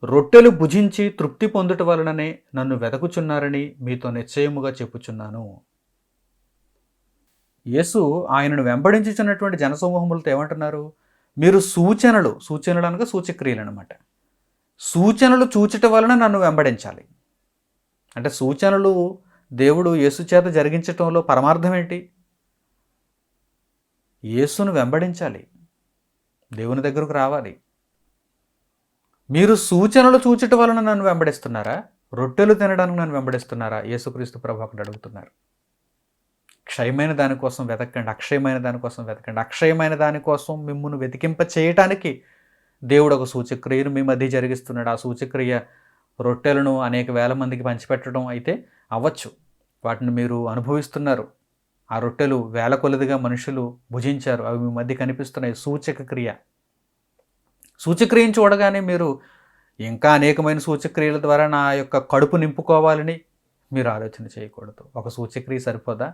రొట్టెలు భుజించి తృప్తి పొందుట వలననే నన్ను వెదకుచున్నారని మీతో నిశ్చయముగా చెప్పుచున్నాను. యేసు ఆయనను వెంబడించుచున్నటువంటి జనసమూహములతో ఏమంటున్నారు? మీరు సూచనలు అనగా సూచక్రియలు అనమాట. సూచనలు చూచుట వలన నన్ను వెంబడించాలి. అంటే సూచనలు దేవుడు యేసు చేత జరిగించటంలో పరమార్థం ఏంటి? యేసును వెంబడించాలి, దేవుని దగ్గరకు రావాలి. మీరు సూచనలు చూచుట వలన నన్ను వెంబడిస్తున్నారా? రొట్టెలు తినడానికి నన్ను వెంబడిస్తున్నారా? యేసుక్రీస్తు ప్రభు అక్కడ అడుగుతున్నారు. క్షయమైన దానికోసం వెతకండి, అక్షయమైన దానికోసం వెతకండి. అక్షయమైన దానికోసం మిమ్మును వెతికింప చేయటానికి దేవుడు ఒక సూచక్రియను మీ మధ్య జరిగిస్తున్నాడు. ఆ సూచక్రియ రొట్టెలను అనేక వేల మందికి పంచిపెట్టడం అయితే అవ్వచ్చు. వాటిని మీరు అనుభవిస్తున్నారు. ఆ రొట్టెలు వేల కొలదిగా మనుషులు భుజించారు, అవి మీ మధ్య కనిపిస్తున్నాయి. సూచక క్రియ. సూచక్రియను చూడగానే మీరు ఇంకా అనేకమైన సూచక్రియల ద్వారా నా యొక్క కడుపు నింపుకోవాలని మీరు ఆలోచన చేయకూడదు. ఒక సూచక్రియ సరిపోదా?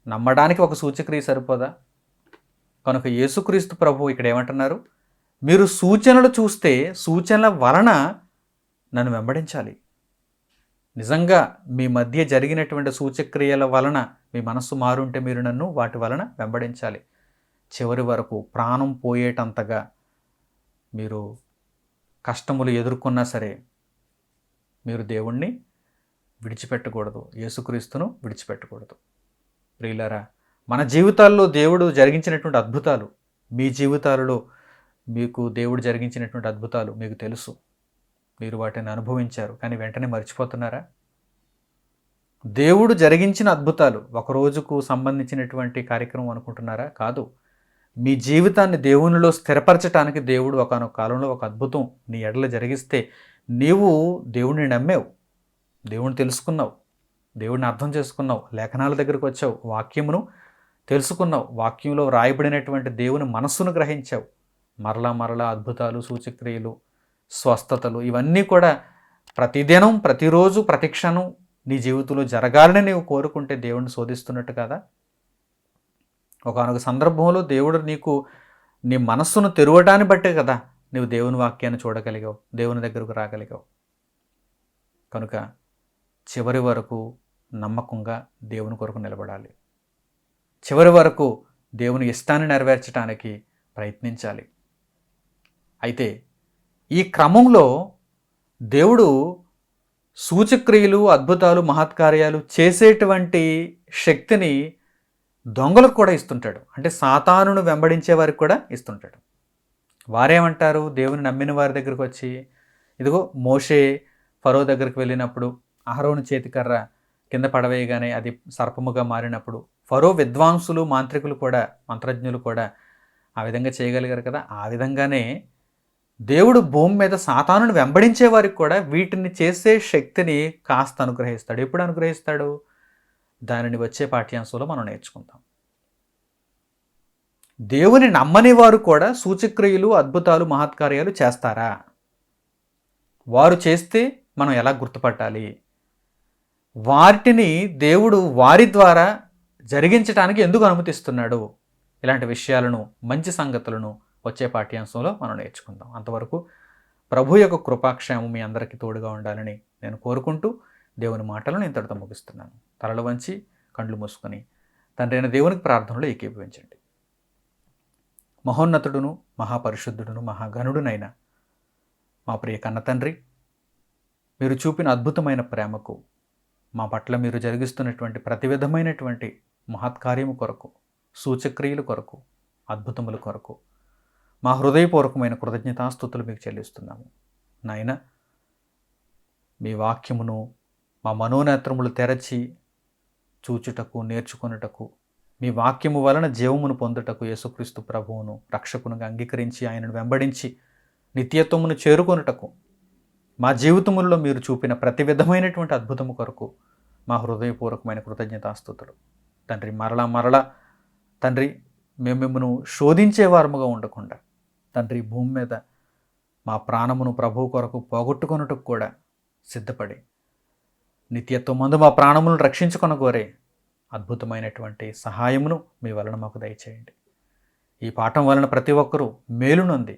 నమ్మడానికి ఒక సూచక్రియ సరిపోదా? కనుక యేసుక్రీస్తు ప్రభు ఇక్కడ ఏమంటున్నారు? మీరు సూచనలు చూస్తే సూచనల వలన నన్ను వెంబడించాలి. నిజంగా మీ మధ్య జరిగినటువంటి సూచక్రియల వలన మీ మనస్సు మారుంటే మీరు నన్ను వాటి వలన వెంబడించాలి. చివరి వరకు ప్రాణం పోయేటంతగా మీరు కష్టములు ఎదుర్కొన్నా సరే మీరు దేవుణ్ణి విడిచిపెట్టకూడదు, యేసుక్రీస్తును విడిచిపెట్టకూడదు. ప్రియులారా, మన జీవితాల్లో దేవుడు జరిగించినటువంటి అద్భుతాలు, మీ జీవితాలలో మీకు దేవుడు జరిగించినటువంటి అద్భుతాలు మీకు తెలుసు, మీరు వాటిని అనుభవించారు. కానీ వెంటనే మర్చిపోతున్నారా? దేవుడు జరిగించిన అద్భుతాలు ఒక రోజుకు సంబంధించినటువంటి కార్యక్రమం అనుకుంటున్నారా? కాదు. మీ జీవితాన్ని దేవునిలో స్థిరపరచడానికి దేవుడు ఒకానొక కాలంలో ఒక అద్భుతం నీ ఎడల జరిగిస్తే నీవు దేవుణ్ణి నమ్మావు, దేవుణ్ణి తెలుసుకున్నావు, దేవుడిని అర్థం చేసుకున్నావు, లేఖనాల దగ్గరకు వచ్చావు, వాక్యమును తెలుసుకున్నావు, వాక్యంలో రాయబడినటువంటి దేవుని మనస్సును గ్రహించావు. మరలా అద్భుతాలు, సూచక్రియలు, స్వస్థతలు ఇవన్నీ కూడా ప్రతిదినం, ప్రతిరోజు, ప్రతిక్షణం నీ జీవితంలో జరగాలని నీవు కోరుకుంటే దేవుడిని శోధిస్తున్నట్టు కదా. ఒకానొక సందర్భంలో దేవుడు నీకు నీ మనస్సును తెరవటాన్ని బట్టే కదా నీవు దేవుని వాక్యాన్ని చూడగలిగావు, దేవుని దగ్గరకు రాగలిగావు. కనుక చివరి వరకు నమ్మకంగా దేవుని కొరకు నిలబడాలి. చివరి వరకు దేవుని ఇష్టాన్ని నెరవేర్చడానికి ప్రయత్నించాలి. అయితే ఈ క్రమంలో దేవుడు సూచక్రియలు, అద్భుతాలు, మహత్కార్యాలు చేసేటువంటి శక్తిని దొంగలకు కూడా ఇస్తుంటాడు. అంటే సాతానును వెంబడించే వారికి కూడా ఇస్తుంటాడు. వారేమంటారు? దేవుని నమ్మిన వారి దగ్గరికి వచ్చి, ఇదిగో మోషే ఫరో దగ్గరికి వెళ్ళినప్పుడు అహరోను చేతికర్ర కింద పడవేయగానే అది సర్పముగా మారినప్పుడు ఫరో విద్వాంసులు, మాంత్రికులు కూడా, మంత్రజ్ఞులు కూడా ఆ విధంగా చేయగలిగారు కదా. ఆ విధంగానే దేవుడు భూమి మీద సాతానును వెంబడించే వారికి కూడా వీటిని చేసే శక్తిని కాస్త అనుగ్రహిస్తాడు. ఎప్పుడు అనుగ్రహిస్తాడు? దానిని వచ్చే పాఠ్యాంశంలో మనం నేర్చుకుందాం. దేవుని నమ్మని వారు కూడా సూచక్రియలు, అద్భుతాలు, మహత్కార్యాలు చేస్తారా? వారు చేస్తే మనం ఎలా గుర్తుపట్టాలి? వాటిని దేవుడు వారి ద్వారా జరిగించడానికి ఎందుకు అనుమతిస్తున్నాడు? ఇలాంటి విషయాలను, మంచి సంగతులను వచ్చే పాఠ్యాంశంలో మనం నేర్చుకుందాం. అంతవరకు ప్రభు యొక్క కృపాక్షేమం మీ అందరికీ తోడుగా ఉండాలని నేను కోరుకుంటూ దేవుని మాటలను ఇంతటితో ముగిస్తున్నాను. తలలు వంచి కండ్లు మూసుకొని తండ్రి అయిన దేవునికి ప్రార్థనలో ఏకీభవించండి. మహోన్నతుడును, మహాపరిశుద్ధుడును, మహాగణుడునైన మా ప్రియ కన్న తండ్రి, మీరు చూపిన అద్భుతమైన ప్రేమకు, మా పట్ల మీరు జరిగిస్తున్నటువంటి ప్రతి విధమైనటువంటి మహత్కార్యము కొరకు, సూచక్రియల కొరకు, అద్భుతముల కొరకు మా హృదయపూర్వకమైన కృతజ్ఞతాస్తుతులు మీకు చెల్లిస్తున్నాము. నాయన, మీ వాక్యమును మా మనోనేత్రములు తెరచి చూచుటకు, నేర్చుకొనుటకు, మీ వాక్యము వలన జీవమును పొందుటకు యేసుక్రీస్తు ప్రభువును రక్షకునిగా అంగీకరించి ఆయనను వెంబడించి నిత్యత్వమును చేరుకొనుటకు మా జీవితములలో మీరు చూపిన ప్రతి విధమైనటువంటి అద్భుతము కొరకు మా హృదయపూర్వకమైన కృతజ్ఞతాస్తుతులు. తండ్రి, మరలా తండ్రి, మేము మిమ్మను శోధించేవారముగా ఉండకుండా తండ్రి, భూమి మీద మా ప్రాణమును ప్రభువు కొరకు పోగొట్టుకొనుటకు కూడా సిద్ధపడి నిత్యత్వమందు మా ప్రాణములను రక్షించుకొనగోరే అద్భుతమైనటువంటి సహాయమును మీ వలన మాకు దయచేయండి. ఈ పాఠం వలన ప్రతి ఒక్కరూ మేలు నొంది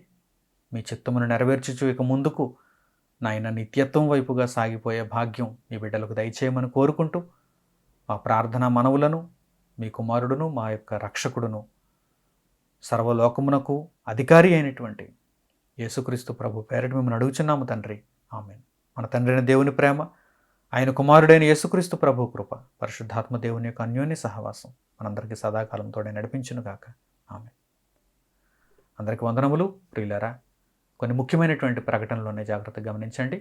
మీ చిత్తమును నెరవేర్చుచు ఇక ముందుకు నాయన నిత్యత్వం వైపుగా సాగిపోయే భాగ్యం మీ బిడ్డలకు దయచేయమని కోరుకుంటూ మా ప్రార్థనా మనవులను మీ కుమారుడును, మా యొక్క రక్షకుడును, సర్వలోకమునకు అధికారి అయినటువంటి యేసుక్రీస్తు ప్రభు పేరిట మిమ్మల్ని అడుగుచున్నాము తండ్రి. ఆమేన్. మన తండ్రి అయిన దేవుని ప్రేమ, ఆయన కుమారుడైన యేసుక్రీస్తు ప్రభు కృప, పరిశుద్ధాత్మ దేవుని యొక్క అన్యోన్య సహవాసం మనందరికీ సదాకాలంతో నడిపించునుగాక. ఆమేన్. అందరికీ వందనములు. ప్రియులారా, కొన్ని ముఖ్యమైనటువంటి ప్రకటనలోనే జాగ్రత్తగా గమనించండి.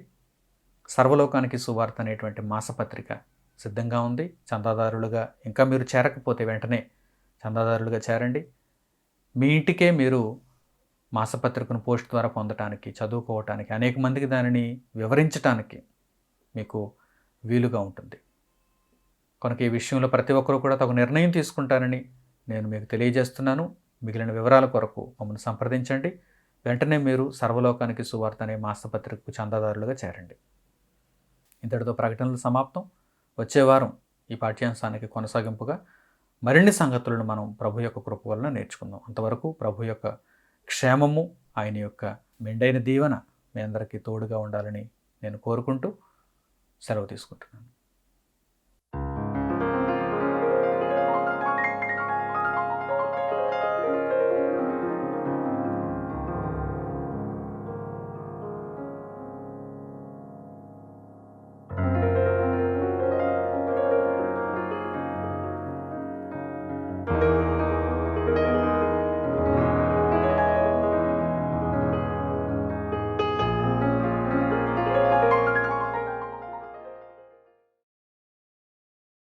సర్వలోకానికి సువార్త అనేటువంటి మాసపత్రిక సిద్ధంగా ఉంది. చందాదారులుగా ఇంకా మీరు చేరకపోతే వెంటనే చందాదారులుగా చేరండి. మీ ఇంటికే మీరు మాసపత్రికను పోస్ట్ ద్వారా పొందటానికి, చదువుకోవటానికి, అనేక మందికి దానిని వివరించటానికి మీకు వీలుగా ఉంటుంది. కనుక ఈ విషయంలో ప్రతి ఒక్కరూ కూడా తగు నిర్ణయం తీసుకుంటారని నేను మీకు తెలియజేస్తున్నాను. మిగిలిన వివరాల కొరకు మమ్మల్ని సంప్రదించండి. వెంటనే మీరు సర్వలోకానికి సువార్త అనే మాసపత్రికకు చందాదారులుగా చేరండి. ఇంతటితో ప్రకటనలు సమాప్తం. వచ్చే వారం ఈ పాఠ్యాంశానికి కొనసాగింపుగా మరిన్ని సంగతులను మనం ప్రభు యొక్క కృప వలన నేర్చుకుందాం. అంతవరకు ప్రభు యొక్క క్షేమము, ఆయన యొక్క మెండైన దీవెన మీ అందరికీ తోడుగా ఉండాలని నేను కోరుకుంటూ సెలవు తీసుకుంటున్నాను.